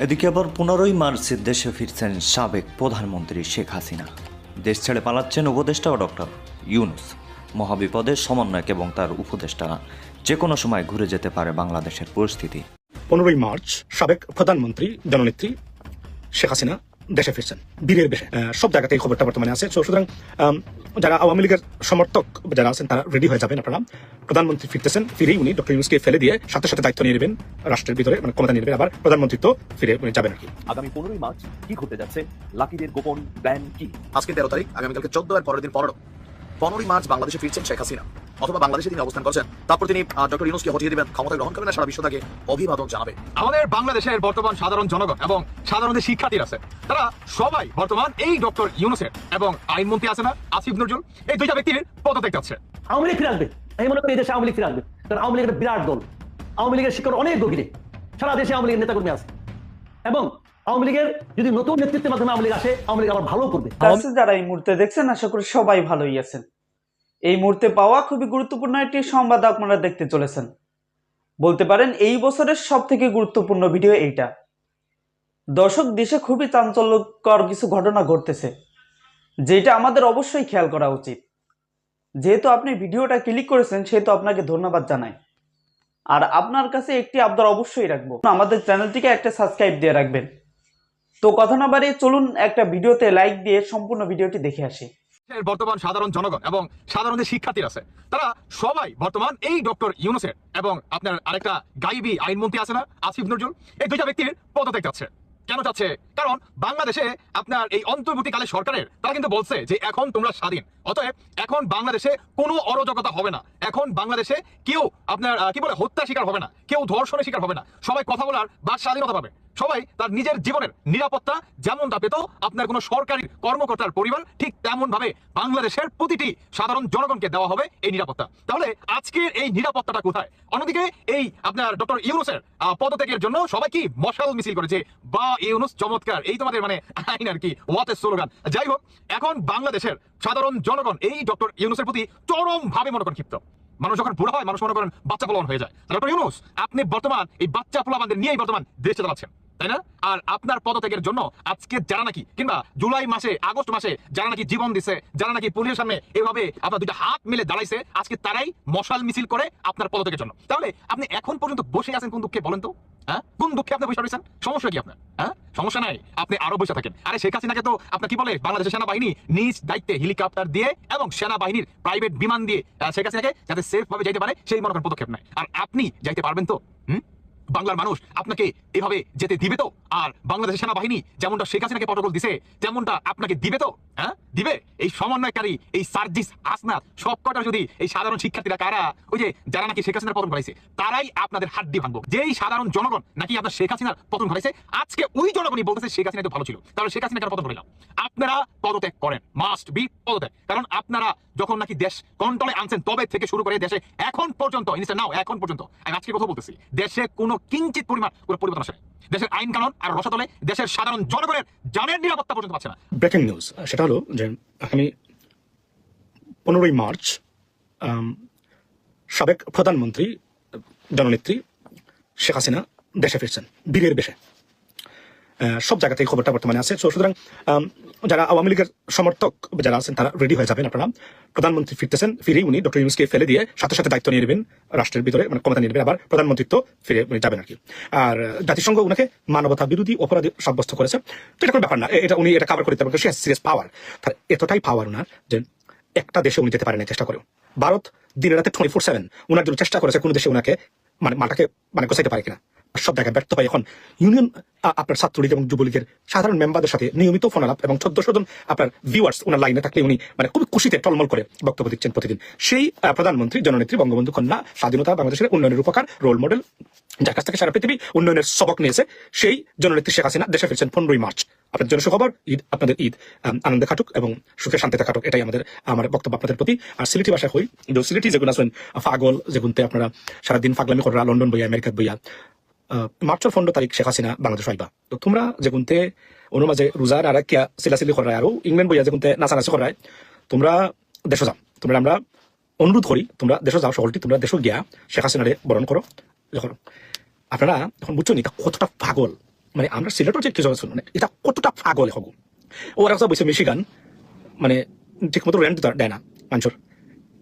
এদিকে আবার 15ই মার্চ দেশে ফিরছেন সাবেক প্রধানমন্ত্রী শেখ হাসিনা। দেশ ছেড়ে পালাচ্ছেন উপদেষ্টা ডক্টর ইউনূস। মহাবিপদের সমন্বয়ক এবং তার উপদেষ্টারা যে কোনো সময় ঘুরে যেতে পারে বাংলাদেশের পরিস্থিতি। 15ই মার্চ সাবেক প্রধানমন্ত্রী জননেত্রী শেখ হাসিনা দেশে ফিরছেন বীরের বেশে। সব জায়গাতেই খবরটা বর্তমানে আছে। সুতরাং যারা আওয়ামী লীগের সমর্থক যারা আছেন তারা রেডি হয়ে যাবেন। আপনারা প্রধানমন্ত্রী ফিরতেছেন, ফিরেই উনি ডক্টর ইউনূসকে ফেলে দিয়ে সাথে সাথে দায়িত্ব নিয়ে নেবেন রাষ্ট্রের ভিতরে, মানে ক্ষমতা নিয়ে নেবেন, আবার প্রধানমন্ত্রী তো ফিরে যাবেন আর কি। আগামী 15ই মার্চ কি ঘটতে যাচ্ছে, লাকিদের গোপন প্ল্যান কি? আজকে 13 তারিখ, আগামীকালকে 14 আর পরের দিন 15ই মার্চ বাংলাদেশে ফিরছেন শেখ হাসিনা, অথবা বাংলাদেশে তিনি অবস্থান করছেন। তারপর তিনি ডক্টর ইউনূসকে হটিয়ে দিবেন, ক্ষমতা গ্রহণ করবেন, সারা বিশ্ব তাকে অভিবাদন জানাবে। আমাদের বাংলাদেশের বর্তমান সাধারণ জনগণ এবং সাধারণ যে শিক্ষার্থীরা আছে তারা সবাই বর্তমান এই ডক্টর ইউনূসের এবং আইনমন্ত্রী আছে না আসিফ নজরুল, এই দুইটা ব্যক্তির পদত্যাগ চাচ্ছে। আওয়ামী লীগ ফিরে আসবে, আমি মনে করি এই দেশে আওয়ামী লীগ ফিরে আসবে, কারণ আওয়ামী লীগ একটা বিরাট দল। আওয়ামী লীগের শিকড় অনেক গভীরে, সারা দেশে আওয়ামী লীগের নেতাকর্মী আছে, এবং আওয়ামী লীগের যদি নতুন নেতৃত্বের মাধ্যমে আওয়ামী লীগ আসে, আওয়ামী লীগ আবার ভালো করবে। যারা এই মুহূর্তে দেখছেন, আশা করি সবাই ভালোই আছেন। এই মুহূর্তে পাওয়া খুবই গুরুত্বপূর্ণ একটি সংবাদ আপনারা দেখতে চলেছেন। বলতে পারেন এই বছরের সব থেকে গুরুত্বপূর্ণ ভিডিও এইটা। দর্শক, দেশে খুবই চাঞ্চল্যকর কিছু ঘটনা ঘটতেছে, যেটা আমাদের অবশ্যই খেয়াল করা উচিত। যেহেতু আপনি ভিডিওটা ক্লিক করেছেন, সেহেতু আপনাকে ধন্যবাদ জানাই। আর আপনার কাছে একটি আবদার অবশ্যই রাখবো, আমাদের চ্যানেলটিকে একটা সাবস্ক্রাইব দিয়ে রাখবেন। তো কথা না বাড়িয়ে চলুন একটা ভিডিওতে লাইক দিয়ে সম্পূর্ণ ভিডিওটি দেখে আসি। বর্তমান সাধারণ জনগণ এবং সাধারণ যে শিক্ষার্থীরা আছে তারা সবাই বর্তমান এই ডক্টর ইউনূসের এবং আপনার আরেকটা গাইবি আইনমন্ত্রী আছে না আসিফ নজরুল, এই দুইটা ব্যক্তির পদত্যাগ চাচ্ছে। কেন চাচ্ছে? কারণ বাংলাদেশে আপনার এই অন্তর্বর্তীকালে সরকারের তারা কিন্তু বলছে যে এখন তোমরা স্বাধীন, অতএব এখন বাংলাদেশে কোনো অরাজকতা হবে না, এখন বাংলাদেশে কেউ আপনার কি বলে হত্যা শিকার হবে না, কেউ ধর্ষণের শিকার হবে না, সবাই কথা বলার বাক স্বাধীনতা পাবে, সবাই তার নিজের জীবনের নিরাপত্তা যেমনটা পেত আপনার কোনো সরকারি কর্মকর্তার পরিবার, ঠিক তেমন ভাবে বাংলাদেশের প্রতিটি সাধারণ জনগণকে দেওয়া হবে এই নিরাপত্তা। তাহলে আজকের এই নিরাপত্তাটা কোথায়? অন্যদিকে এই আপনার ডক্টর ইউনূসের পদত্যাগের জন্য সবাই কি মশাল মিছিল করেছে, বা ইউনূস চমৎকার, এই তোমাদের মানে আইন আর কি, ওয়াট এ স্লোগান। যাই হোক, এখন বাংলাদেশের সাধারণ জনগণ এই ডক্টর ইউনূসের প্রতি চরম ভাবে মনে করেন ক্ষিপ্ত। মানুষ যখন বুড়া হয়, মানুষ মনে করেন বাচ্চা পোলাপান হয়ে যায়। ডক্টর ইউনূস, আপনি বর্তমান এই বাচ্চা পোলাপানদের নিয়েই বর্তমান দেশ চালাচ্ছেন, তাই না? আর আপনার পদত্যাগের জন্য আজকে যারা নাকি কিংবা জুলাই মাসে আগস্ট মাসে যারা নাকি জীবন দিছে, যারা নাকি পুলিশের সামনে এভাবে আপনার দুইটা হাত মিলে দাঁড়াইছে, আজকে তারাই মশাল মিছিল করে আপনার পদত্যাগের জন্য। তাহলে আপনি এখন পর্যন্ত বসে আছেন কোন দুঃখে বলেন তো? হ্যাঁ, কোন দুঃখে আপনি বসে রয়েছেন? সমস্যা কি আপনার? হ্যাঁ, সমস্যা নাই, আপনি আরো বসে থাকেন। আরে শেখ হাসিনাকে তো আপনার কি বলে বাংলাদেশের সেনাবাহিনী নিজ দায়িত্বে হেলিকপ্টার দিয়ে এবং সেনাবাহিনীর প্রাইভেট বিমান দিয়ে শেখ হাসিনাকে যাতে সেফ ভাবে যাইতে পারে সেই মনে করেন পদক্ষেপ নেয়। আর আপনি যাইতে পারবেন তো? বাংলার মানুষ আপনাকে এভাবে যেতে দিবে তো? আর বাংলাদেশের সেনাবাহিনী যেমনটা শেখ হাসিনাকে প্রটোকল দিছে তেমনটা আপনাকে দিবে তো? হ্যাঁ, দিবে? এই সমন্বয়কারী এই সার্জিস আসনাদ সবকটা যদি এই সাধারণ শিক্ষার্থীরা কারা, ওই যে যারা নাকি শেখ হাসিনার পতন ঘটাইছে, তারাই আপনাদের হাড্ডি ভাঙবো। যেই সাধারণ জনগণ নাকি আপনার শেখ হাসিনার পতন ঘটাইছে, আজকে ওই জনগণই বলতেছে শেখ হাসিনা তো ভালো ছিল, তাহলে শেখ হাসিনা কেন পতন ঘটাইলাম? আপনারা পদত্যাগ করেন, মাস্ট বি পদত্যাগ। কারণ আপনারা যখন নাকি দেশ কন্ট্রোলে আনছেন তবে থেকে শুরু করে দেশে এখন পর্যন্ত, নাও এখন পর্যন্ত আমি আজকে কথা বলতেছি, দেশে কোনো কিঞ্চিত পরিমাণ কোনো পরিবর্তন আসে। দেশের আইন কানুন আর রসাতলে দেশের সাধারণ জনগণের জানের নিরাপত্তা পর্যন্ত পাচ্ছে না। ব্রেকিং নিউজ সেটা হলো যে আগামী 15ই মার্চ সাবেক প্রধানমন্ত্রী জননেত্রী শেখ হাসিনা দেশে ফিরছেন বীরের বেশে। সব জায়গাতেই খবরটা বর্তমানে আছে। সুতরাং যারা আওয়ামী লীগের সমর্থক যারা আছেন তারা রেডি হয়ে যাবেন। আপনারা প্রধানমন্ত্রী ফিরতেছেন, ফিরেই উনি ডক্টর ইউনূসকে ফেলে দিয়ে সাথে সাথে দায়িত্ব নিয়ে নেবেন রাষ্ট্রের ভিতরে, মানে ক্ষমতা নিয়ে নেবেন, আবার প্রধানমন্ত্রীত্ব ফিরে যাবেন আর কি। আর জাতিসংঘ উনাকে মানবতা বিরোধী অপরাধী সাব্যস্ত করেছে। তো এটা কোনো ব্যাপার না, এটা উনি এটা কাভার করে দিতে পারবেন। সিরিয়াস পাওয়ার, তার এতটাই পাওয়ার উনার যে একটা দেশে উনি যেতে পারেন চেষ্টা করেও। ভারত দিনে রাতে 24/7 উনার জন্য চেষ্টা করেছে কোন দেশে উনাকে মানে মাটাকে মানে গোছাইতে পারে কিনা। সব জায়গায় ব্যর্থ হয়। এখন ইউনিয়ন আপনার ছাত্রলীগ এবং যুবলীগের সাধারণ মেম্বারদের সাথে নিয়মিত ফোন আলাপ এবং 1400 জন আপনার ভিউয়ার্স ওনার লাইনে থাকলে উনি মানে খুব খুশিতে টলমল করে বক্তব্য দিচ্ছেন প্রতিদিন। সেই প্রধানমন্ত্রী জননেত্রী বঙ্গবন্ধু কন্যা, স্বাধীনতা বাংলাদেশের উন্নয়নের উপকার, রোল মডেল, যার কাছ থেকে সারা পৃথিবী উন্নয়নের সবক নিয়েছে, সেই জননেত্রী শেখ হাসিনা দেশে ফিরছেন 15ই মার্চ। আপনাদের জন্য সুখবর, ঈদ আপনাদের ঈদ আনন্দে কাটুক এবং সুখে শান্তিতে কাটুক, এটাই আমার বক্তব্য আপনাদের প্রতি। আর সিলেটি ভাষা হই যে সিলেটি যেগুলো আছেন পাগল, যেগুনতে আপনারা সারাদিন পাগলামি করা, লন্ডন বইয়া আমেরিকাত বইয়া, মার্চের 15 তারিখ শেখ হাসিনা বাংলাদেশ আইবা। তো তোমরা যেগুনতে অনুমাঝে রোজার আর কিয়া সিলাসিলি করায় আর ইংল্যান্ড বইয়া যেগুনতে নাচানাচি করায়, তোমরা দেশ যাও। তোমরা আমরা অনুরোধ করি তোমরা দেশ যাও, সকলটি তোমরা দেশ গিয়া শেখ হাসিনারে বরণ করো। আপনারা এখন বুঝছো নি কতটা পাগল, মানে আমরা সিলেটের যে কিছু মানে এটা কতটা পাগল হবো ওরা কথা বলছে মিশিগান মানে ঠিক মতো রেন্ট দেয় না মানুষের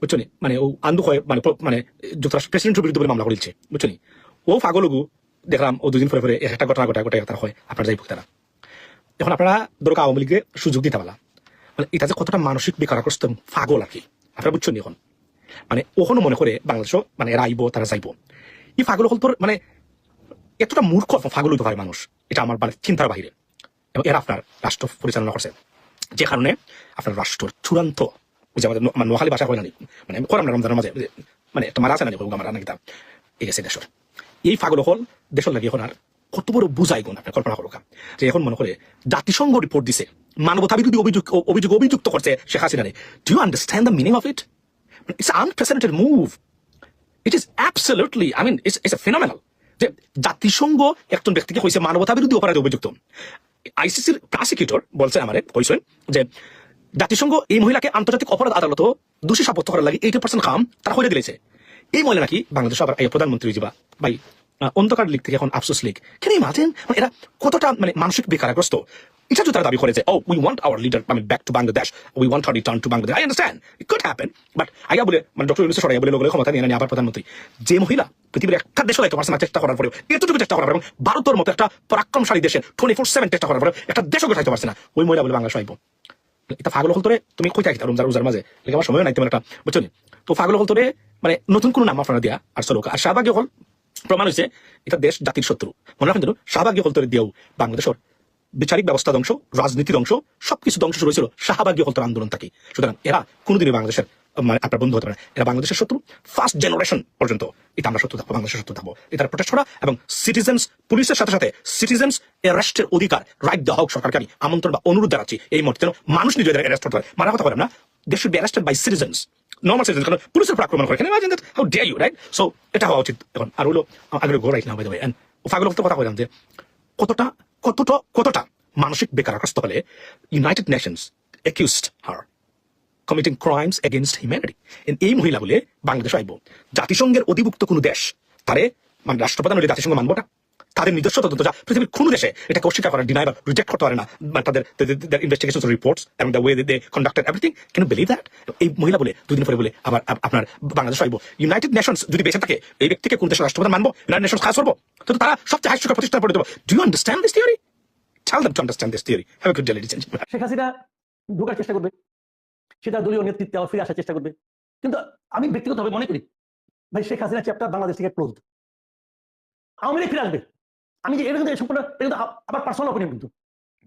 বুঝছো নি মানে ও আন্দু হয় মানে মানে যুক্তরাষ্ট্র প্রেসিডেন্টের বিরুদ্ধে বলে মামলা করেছে বুঝছো নি ও পাগলগু দেখলাম ও দুদিন পরে একটা ঘটনা ঘটায় তারা হয় আপনারা যাই তারা এখন আপনারা ধরো আওয়ামী লীগকে সুযোগ দিতে পারলা মানে এটা যে কতটা মানসিক বেকারগ্রস্ত পাগল আর কি আপনারা বুঝছো নি এখন মানে ওখানে মনে করে বাংলাদেশও মানে এরা আইবো তারা যাইবো এই পাগল হল তোর মানে এতটা মূর্খ পাগল হতে পারে মানুষ এটা আমার চিন্তার বাইরে এবং এরা আপনার রাষ্ট্র পরিচালনা করছে যে কারণে আপনার রাষ্ট্র চূড়ান্ত বুঝে আমাদের মানে নোয়াখালী ভাষা হয় না মানে আমি করাম না রমজানের মাঝে মানে তোমার আছে না আমার নাকি তা এই গেছে দেশের এই পাগল হল দেশের লাগে এখন আর কত বড় বুঝাই গুণ আপনার কল্পনা করো যে এখন মনে করে জাতিসংঘ রিপোর্ট দিছে মানবতা বিরোধী অভিযুক্ত করছে শেখ হাসিনারে do you understand the meaning of it it's unprecedented move it is absolutely I mean it's a phenomenal যে জাতিসংঘ একজন ব্যক্তিকে কইছে মানবতা বিরোধী অপরাধে অভিযুক্ত আইসিসির প্রসিকিউটর বলছে আমারে কইছেন যে জাতিসংঘ এই মহিলাকে আন্তর্জাতিক অপরাধ আদালত দোষী সাব্যস্ত করার লাগে 80% কাম তারা হয়ে দিয়েছে এই মহিলা নাকি বাংলাদেশ আবার এই প্রধানমন্ত্রী জিবা ভাই অন্ধকার লীগ থেকে এখন আফসোস লীগ কেন ইমাজিন মানে এরা কতটা মানে মানসিক বেকারগ্রস্ত এটা যদি তারা দাবি করে যে ও we want our leader I mean back to Bangladesh we want her return to Bangladesh I understand it could happen but আইয়া বলে মানে ডক্টর ইউনূস সরাইয়া বলে লোকের ক্ষমতা নিয়ে নেন আবার প্রধানমন্ত্রী যে মহিলা পৃথিবীর একটা দেশে দায়িত্ব পারছে না চেষ্টা করার পরেও এতটুকু চেষ্টা করার পরে ভারতের মতো একটা পরাক্রমশালী দেশে 24/7 চেষ্টা করার পরে একটা দেশও গোছাইতে পারছে না ওই মহিলা বলে বাংলাদেশ আইব এটা পাগল হল তোরে তুমি কই থাকি রোজার মাঝে লেগে আমার সময় নাই তেমন একটা বুঝছো নি তো পাগল হল তোরে মানে নতুন কোনো নাম আপনারা দিয়া আর চলো আর শাহবাগী হল প্রমাণ হয়েছে এটা দেশ জাতির শত্রু মনে রাখেন শাহবাগী হল তোরে দিয়েও বাংলাদেশের বিচারিক ব্যবস্থা ধ্বংস রাজনীতি ধ্বংস সবকিছু ধ্বংস শুরু হয়েছিল শাহবাগী হল তোর আন্দোলন থাকি সুতরাং এরা কোনোদিনই বাংলাদেশের মানে আপনার বন্ধু হতে পারে এরা বাংলাদেশের শত্রু ফার্স্ট জেনারেশন পর্যন্ত এটা আমরা শত্রু থাকবো বাংলাদেশের শত্রু থাকবো এটা প্রোটেস্ট করা এবং সিটিজেন্স পুলিশের সাথে সাথে সিটিজেন্স অ্যারেস্টের অধিকার রাইট দেওয়া হোক সরকারকে আমি আমন্ত্রণ বা অনুরোধ জানাচ্ছি এই মুহূর্তে মানুষ নিজেদের অ্যারেস্ট করতে পারে মারা কথা বলেন না they should be arrested by citizens normal citizens কারণ পুলিশের উপর আক্রমণ করে কেন imagine that how dare you right so এটা হওয়া উচিত এখন আর হলো আগে go right now by the way and পাগল হতে কথা বললাম যে কতটা মানসিক বেকারগ্রস্ত হলে United Nations accused her committing crimes against humanity এই মহিলা বলে বাংলাদেশ আইব জাতিসংঘের অধিভুক্ত কোনো দেশ তারে মানে রাষ্ট্রপ্রধান হলে জাতিসংঘ মানবোটা তাদের নিজস্ব তদন্ত যা পৃথিবীর কোনো দেশে এটাকে অস্বীকার করা ডিনাই বা রিজেক্ট করতে পারে না মানে তাদের ইনভেস্টিগেশন রিপোর্টস এবং the way they conducted everything can you believe that এই মহিলা বলে দুদিন পরে বলে আবার আপনার বাংলাদেশ আইব ইউনাইটেড নেশনস যদি বেঁচে থাকে এই ব্যক্তিকে কোন দেশের রাষ্ট্রপ্রধান মানবো ইউনাইটেড নেশনস খাস করবো তো তারা সবচেয়ে হাই শিক্ষা প্রতিষ্ঠান করে দেবো do you understand this theory tell them to understand this theory have a good day ladies and gentleman Sheikh Hasina ঢোকার চেষ্টা করবে সেটা দলীয় নেতৃত্বে আবার ফিরে আসার চেষ্টা করবে কিন্তু আমি ব্যক্তিগতভাবে মনে করি ভাই শেখ হাসিনা চ্যাপ্টার বাংলাদেশ থেকে ক্লোজ আওয়ামী লীগ ফিরে আসবে আমি যে এটা কিন্তু সম্পূর্ণ এটা কিন্তু আবার পার্সোনাল অপিনিয়ন কিন্তু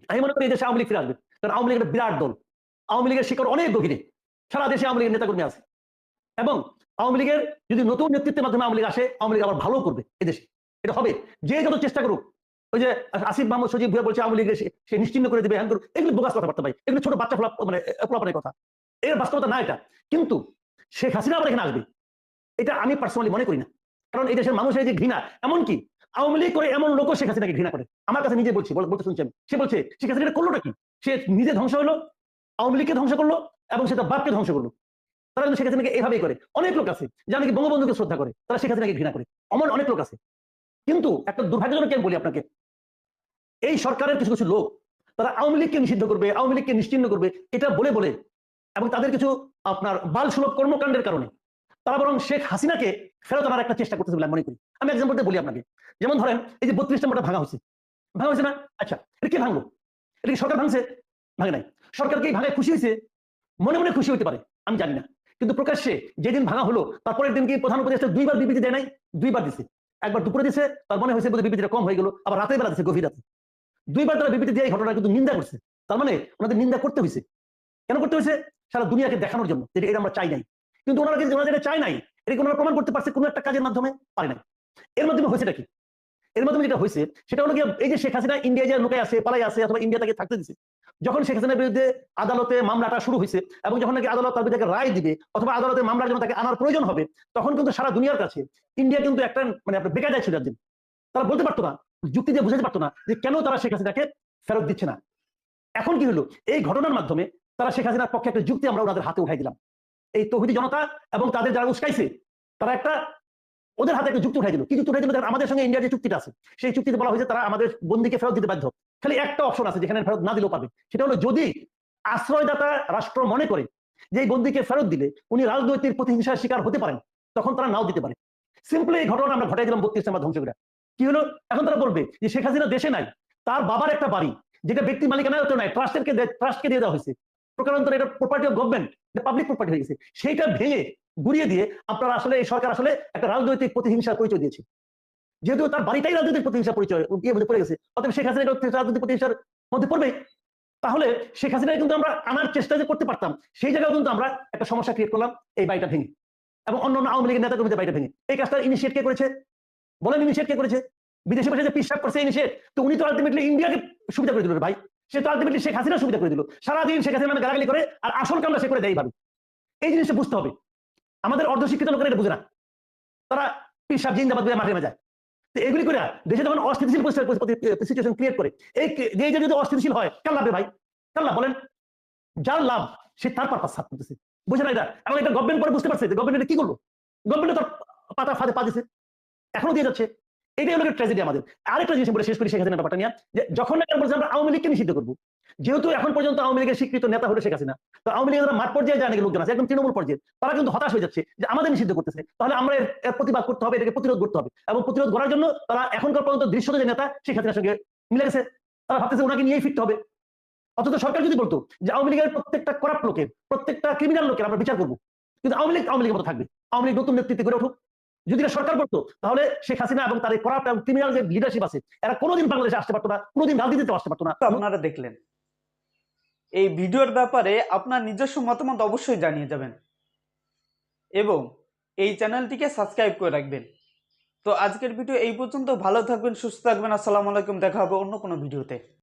আমি মনে করি এই দেশে আওয়ামী লীগ ফিরে আসবে কারণ আওয়ামী লীগ একটা বিরাট দল আওয়ামী লীগের শিকড় অনেক গভীরে সারা দেশে আওয়ামী লীগের নেতাকর্মী আছে এবং আওয়ামী লীগের যদি নতুন নেতৃত্বের মাধ্যমে আওয়ামী লীগ আসে আওয়ামী লীগ আবার ভালো করবে এদেশে এটা হবে যে যত চেষ্টা করুক ওই যে আসিফ মাহমুদ সজীব ভুয়া বলছে আওয়ামী লীগের সে নিশ্চিন্ন করে দেবে এগুলো বোগাস কথাবার্তা ভাই এগুলো ছোট বাচ্চা মানে ফলাফলের কথা এর বাস্তবতা না এটা কিন্তু শেখ হাসিনা আবার এখানে আসবে এটা আমি পার্সোনালি মনে করি না কারণ এই দেশের মানুষের যে ঘৃণা এমনকি আওয়ামী লীগ করে এমন লোক শেখ হাসিনাকে ঘৃণা করে আমার কাছে নিজে বলতে শুনছি আমি সে বলছে শেখ হাসিনা করলোটা কি সে নিজে ধ্বংস হলো আওয়ামী লীগকে ধ্বংস করলো এবং সে তার বাপকে ধ্বংস করলো তারা কিন্তু শেখ হাসিনাকে এইভাবেই করে অনেক লোক আছে যে নাকি বঙ্গবন্ধুকে শ্রদ্ধা করে তারা শেখ হাসিনাকে ঘৃণা করে অনেক লোক আছে কিন্তু একটা দুর্ভাগ্যজনক আমি বলি আপনাকে এই সরকারের কিছু কিছু লোক তারা আওয়ামী লীগকে নিষিদ্ধ করবে আওয়ামী লীগকে নিশ্চিহ্ন করবে এটা বলে এবং তাদের কিছু আপনার বাল সুলভ কর্মকাণ্ডের কারণে তারা বরং শেখ হাসিনাকে ফেরত আনার একটা চেষ্টা করতেছে বলে আমি মনে করি আমি এক্সাম্পল বলি আপনাকে যেমন ধরেন এই যে 32 নম্বরটা ভাঙা হয়েছে না আচ্ছা এটা কে ভাঙলো এটা কি সরকার ভাঙছে ভাঙে নাই সরকারকে এই ভাঙায় খুশি হয়েছে মনে মনে খুশি হতে পারে আমি জানি না কিন্তু প্রকাশ্যে যেদিন ভাঙা হলো তারপরের দিন কি প্রধান উপদেষ্টা 2বার বিবৃতি দেয় নাই 2বার দিছে একবার দুপুরে দিছে তার মনে হয়েছে বোধহয় বিবৃতিটা কম হয়ে গেল আবার রাতের বেলা দিছে গভীর রাতে 2বার তারা বিবৃতি দিয়ে এই ঘটনা কিন্তু নিন্দা করছে তার মানে ওনাদের নিন্দা করতে হয়েছে কেন করতে হয়েছে সারা দুনিয়াকে দেখানোর জন্য যে এটা আমরা চাই নাই কিন্তু ওনারা যেটা চাই নাই এটা ওনারা প্রমাণ করতে পারছে কোনো একটা কাজের মাধ্যমে পারে নাই এর মাধ্যমে হয়েছেটা কি এর মাধ্যমে যেটা হয়েছে সেটা হলো কি এই যে শেখ হাসিনা ইন্ডিয়া যে লুকায় আছে পালাই আছে অথবা ইন্ডিয়া তাকে থাকতে দিচ্ছে যখন শেখ হাসিনার বিরুদ্ধে আদালতে মামলাটা শুরু হয়েছে এবং যখন নাকি আদালত তার বিরুদ্ধে রায় দিবে অথবা আদালতে মামলার জন্য তাকে আনার প্রয়োজন হবে তখন কিন্তু সারা দুনিয়ার কাছে ইন্ডিয়া কিন্তু একটা মানে আপনার বেকায়দায় ছিল একদিন তারা বলতে পারতো না যুক্তি দিয়ে বুঝাতে পারতো না যে কেন তারা শেখ হাসিনাকে ফেরত দিচ্ছে না এখন কি হলো এই ঘটনার মাধ্যমে তারা শেখ হাসিনার পক্ষে একটা যুক্তি আমরা ওনাদের হাতে উঠাই দিলাম এই তৌহিদি জনতা এবং তাদের যারা উস্কাইছে তারা একটা ওদের হাতে একটা যুক্তি উঠাই দিল। কি যুক্তি উঠাই দিল? দেখেন আমাদের সঙ্গে ইন্ডিয়ার যে চুক্তিটা আছে, সেই চুক্তিতে বলা হয়েছে তারা আমাদের বন্দীকে ফেরত দিতে বাধ্য। খালি একটা অপশন আছে যেখানে ফেরত না দিলেও পাবে, সেটা হলো যদি আশ্রয়দাতা রাষ্ট্র মনে করে যে এই বন্দীকে ফেরত দিলে উনি রাজনৈতিক প্রতিহিংসার শিকার হতে পারেন, তখন তারা নাও দিতে পারে। সিম্পলি এই ঘটনা আমরা ঘটাই দিলাম 32 নম্বর ধ্বংস করে। কি হলো? এখন তারা বলবে যে শেখ হাসিনা দেশে নাই, তার বাবার একটা বাড়ি যেটা ব্যক্তি মালিকানায় তো নাই, ট্রাস্টকে দিয়ে দেওয়া হয়েছে, প্রকারান্তরে এটা প্রপার্টি অফ গভর্নমেন্ট, এটা পাবলিক প্রপার্টি হয়ে গেছে। সেইটা ভেঙে গুড়িয়ে দিয়ে আপনারা আসলে এই সরকার আসলে একটা রাজনৈতিক প্রতিহিংসার পরিচয় দিয়েছে। যেহেতু তার বাড়িটাই রাজনৈতিক প্রতিহিংসা পরিচয় ইয়ে মধ্যে পড়ে গেছে, অতএব শেখ হাসিনা রাজনৈতিক প্রতিহিংসার মধ্যে পড়বে। তাহলে শেখ হাসিনা কিন্তু আমরা আনার চেষ্টা যে করতে পারতাম, সেই জায়গায় কিন্তু আমরা একটা সমস্যা ক্রিয়েট করলাম এই বাড়িটা ভেঙে, এবং অন্য আওয়ামী লীগের নেতা কর্মীদের বাড়িটা ভেঙে। এই কাজটা ইনিশিয়েট কে করেছে বলেন? ইনিশিয়েট কে করেছে? বিদেশি ভাষায় যে পিসাব করছে ইনিশিয়েট, তো উনি তো আলটিমেটলি ইন্ডিয়াকে সুবিধা করে দিল ভাই। সে তো আলটিমেটলি শেখ হাসিনা সুবিধা করে দিল, সারাদিন শেখ হাসিনা নামে গালাগালি করে, আর আসল কামটা সে করে দেয় ভাবে। এই জিনিসটা বুঝতে হবে। আমাদের অর্ধশিক্ষিত লোকেরা এটা বুঝে না, তারা পিসাব জিন্দাবাদ করে মাঠে নেমে যায়। তো এগুলি করে দেশে যখন অস্থিতিশীল সিচুয়েশন ক্রিয়েট করে, এই যে যদি অস্থিতিশীল হয়, কার লাভে ভাই? কার লাভ বলেন? যার লাভ সে তার পারপাস সাফ করতেছে, বুঝে না এটা? এবং এটা গভর্নমেন্ট পরে বুঝতে পারছে যে গভর্নমেন্ট কি করলো, গভর্নমেন্ট তার পাতা ফাঁদে পা দিছে, এখনো দিয়ে যাচ্ছে। এটাই হলো ট্র্যাজেডি আমাদের। আরেকটা জিনিস বলে শেষ করি শেখ হাসিনা ব্যাপারটা নিয়ে, যে যখন বলছে আমরা আওয়ামী লীগকে নিষিদ্ধ করবো, যেহেতু এখন পর্যন্ত আওয়ামী লীগের স্বীকৃত নেতা হলো শেখ হাসিনা, তো আওয়ামী লীগের মাঠ পর্যায়ে যায় নাকি লোকজন আছে, একদম তৃণমূল পর্যায়ে, তারা কিন্তু হতাশ হয়ে যাচ্ছে যে আমাদের নিষিদ্ধ করতেছে, তাহলে আমরা এর প্রতিবাদ করতে হবে, এটাকে প্রতিরোধ করতে হবে। এবং প্রতিরোধ করার জন্য তারা এখনকার পর্যন্ত দৃশ্যত যে নেতা শেখ হাসিনার সঙ্গে মিলে গেছে, তারা ভাবতেছে ওনাকে নিয়েই ফিরতে হবে। অথচ সরকার যদি বলতো যে আওয়ামী লীগের প্রত্যেকটা করাপ্ট লোকের, প্রত্যেকটা ক্রিমিনাল লোকের আমরা বিচার করবো, কিন্তু আওয়ামী লীগের মতো থাকবে, আওয়ামী লীগ নতুন নেতৃত্বে গড়ে উঠুক, যদি সরকার করতো, তাহলে শেখ হাসিনা এবং তার করাপ্ট এবং ক্রিমিনাল যে লিডারশিপ আছে, এরা কোনোদিন বাংলাদেশে আসতে পারতো না, কোনোদিন রাজনীতিতে আসতে পারতো না। তো আপনারা দেখলেন, এই ভিডিওর ব্যাপারে আপনার নিজস্ব মতামত অবশ্যই জানিয়ে যাবেন এবং এই চ্যানেলটিকে সাবস্ক্রাইব করে রাখবেন। তো আজকের ভিডিও এই পর্যন্ত। ভালো থাকবেন, সুস্থ থাকবেন। আসসালামু আলাইকুম। দেখা হবে অন্য কোনো ভিডিওতে।